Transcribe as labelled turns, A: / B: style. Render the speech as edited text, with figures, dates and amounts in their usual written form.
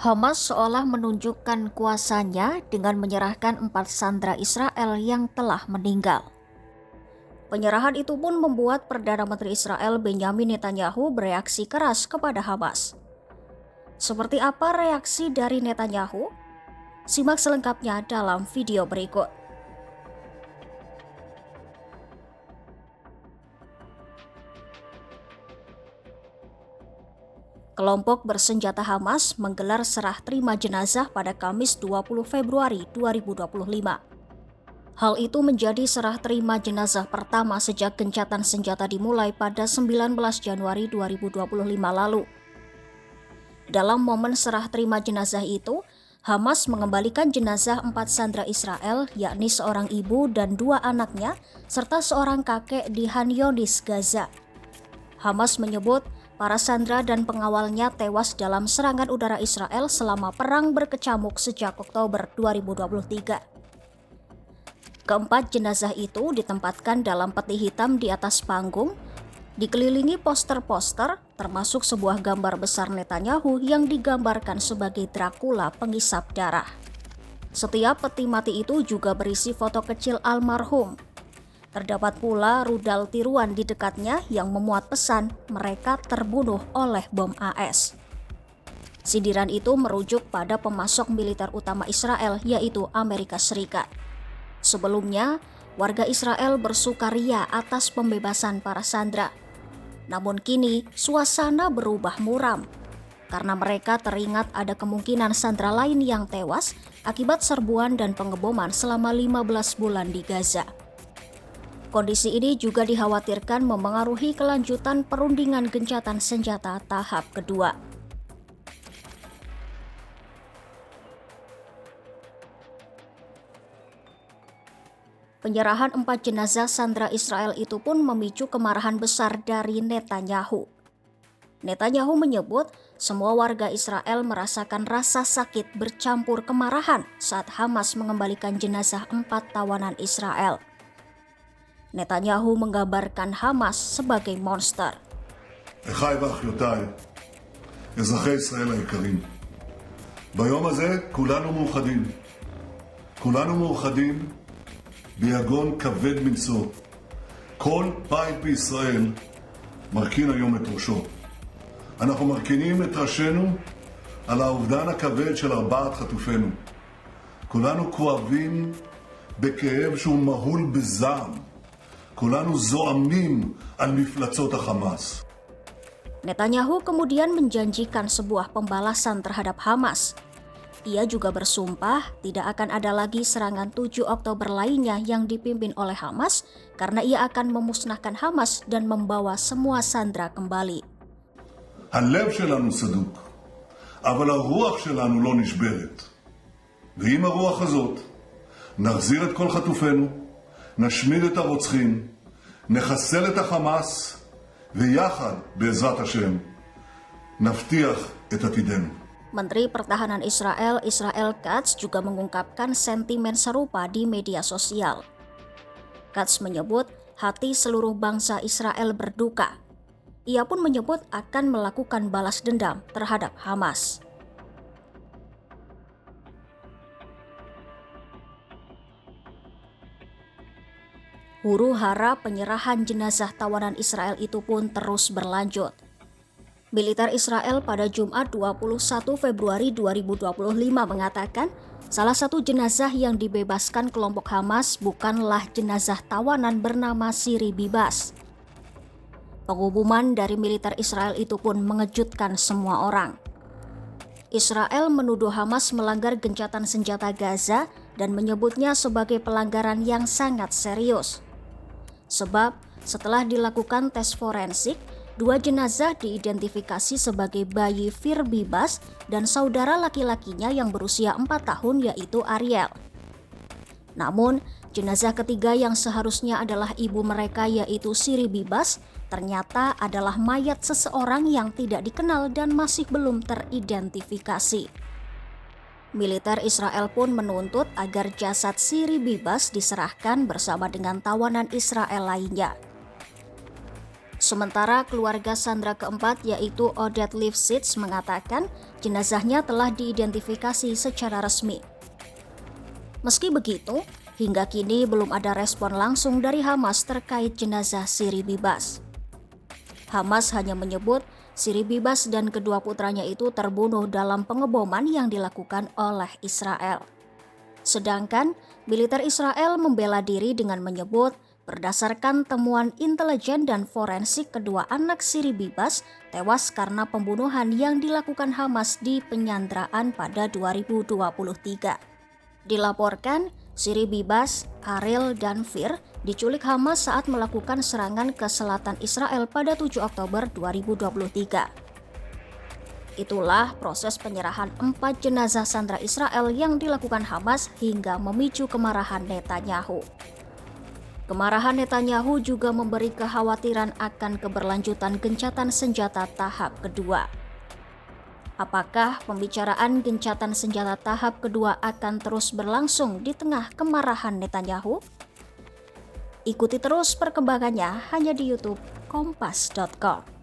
A: Hamas seolah menunjukkan kuasanya dengan menyerahkan 4 sandera Israel yang telah meninggal. Penyerahan itu pun membuat Perdana Menteri Israel Benyamin Netanyahu bereaksi keras kepada Hamas. Seperti apa reaksi dari Netanyahu? Simak selengkapnya dalam video berikut. Kelompok bersenjata Hamas menggelar serah terima jenazah pada Kamis 20 Februari 2025. Hal itu menjadi serah terima jenazah pertama sejak gencatan senjata dimulai pada 19 Januari 2025 lalu. Dalam momen serah terima jenazah itu, Hamas mengembalikan jenazah 4 sandera Israel, yakni seorang ibu dan 2 anaknya, serta seorang kakek di Khan Younis, Gaza. Hamas menyebut para sandera dan pengawalnya tewas dalam serangan udara Israel selama perang berkecamuk sejak Oktober 2023. Keempat jenazah itu ditempatkan dalam peti hitam di atas panggung, dikelilingi poster-poster, termasuk sebuah gambar besar Netanyahu yang digambarkan sebagai Dracula pengisap darah. Setiap peti mati itu juga berisi foto kecil almarhum. Terdapat pula rudal tiruan di dekatnya yang memuat pesan mereka terbunuh oleh bom AS. Sindiran itu merujuk pada pemasok militer utama Israel, yaitu Amerika Serikat. Sebelumnya, warga Israel bersukaria atas pembebasan para sandera. Namun kini suasana berubah muram karena mereka teringat ada kemungkinan sandera lain yang tewas akibat serbuan dan pengeboman selama 15 bulan di Gaza. Kondisi ini juga dikhawatirkan memengaruhi kelanjutan perundingan gencatan senjata tahap kedua. Penyerahan 4 jenazah sandera Israel itu pun memicu kemarahan besar dari Netanyahu. Netanyahu menyebut semua warga Israel merasakan rasa sakit bercampur kemarahan saat Hamas mengembalikan jenazah 4 tawanan Israel. Netanyahu menggambarkan Hamas sebagai monster.
B: אחיי ואחיותיי, אזרחי ישראל היקרים, ביום הזה כולנו מאוחדים. כולנו מאוחדים ביגון כבד מנשוא. כל בית בישראל מרכין היום את ראשו. אנחנו מרכינים את ראשינו על האובדן הכבד של 4 חטופינו. כולנו כואבים בכאב שהוא מהול בזעם. כולנו זועמים על מפלצות החמאס.
A: Netanyahu kemudian menjanjikan sebuah pembalasan terhadap Hamas. Ia juga bersumpah tidak akan ada lagi serangan 7 Oktober lainnya yang dipimpin oleh Hamas karena ia akan memusnahkan Hamas dan membawa semua sandera kembali.
B: הלב שלנו סדוק, אבל הרוח שלנו לא נשברת. ועם הרוח הזאת נחזיר את כל חטופינו, נשמיד את הרוצחים, נחסל את החמאס, ויחד, בעזרת השם, נבטיח את עתידנו.
A: Menteri Pertahanan Israel, Israel Katz, juga mengungkapkan sentimen serupa di media sosial. Katz menyebut hati seluruh bangsa Israel berduka. Ia pun menyebut akan melakukan balas dendam terhadap Hamas. Huru-hara penyerahan jenazah tawanan Israel itu pun terus berlanjut. Militer Israel pada Jumat 21 Februari 2025 mengatakan salah satu jenazah yang dibebaskan kelompok Hamas bukanlah jenazah tawanan bernama Shiri Bibas. Pengumuman dari militer Israel itu pun mengejutkan semua orang. Israel menuduh Hamas melanggar gencatan senjata Gaza dan menyebutnya sebagai pelanggaran yang sangat serius. Sebab setelah dilakukan tes forensik, 2 jenazah diidentifikasi sebagai bayi Fir Bibas dan saudara laki-lakinya yang berusia 4 tahun yaitu Ariel. Namun, jenazah ketiga yang seharusnya adalah ibu mereka yaitu Shiri Bibas ternyata adalah mayat seseorang yang tidak dikenal dan masih belum teridentifikasi. Militer Israel pun menuntut agar jasad Shiri Bibas diserahkan bersama dengan tawanan Israel lainnya. Sementara keluarga sandera keempat yaitu Odette Lifshitz mengatakan jenazahnya telah diidentifikasi secara resmi. Meski begitu, hingga kini belum ada respon langsung dari Hamas terkait jenazah Shiri Bibas. Hamas hanya menyebut Shiri Bibas dan kedua putranya itu terbunuh dalam pengeboman yang dilakukan oleh Israel. Sedangkan militer Israel membela diri dengan menyebut berdasarkan temuan intelijen dan forensik kedua anak Shiri Bibas tewas karena pembunuhan yang dilakukan Hamas di penyanderaan pada 2023. Dilaporkan, Shiri Bibas, Ariel, dan Fir diculik Hamas saat melakukan serangan ke selatan Israel pada 7 Oktober 2023. Itulah proses penyerahan 4 jenazah sandera Israel yang dilakukan Hamas hingga memicu kemarahan Netanyahu. Kemarahan Netanyahu juga memberi kekhawatiran akan keberlanjutan gencatan senjata tahap kedua. Apakah pembicaraan gencatan senjata tahap kedua akan terus berlangsung di tengah kemarahan Netanyahu? Ikuti terus perkembangannya hanya di YouTube Kompas.com.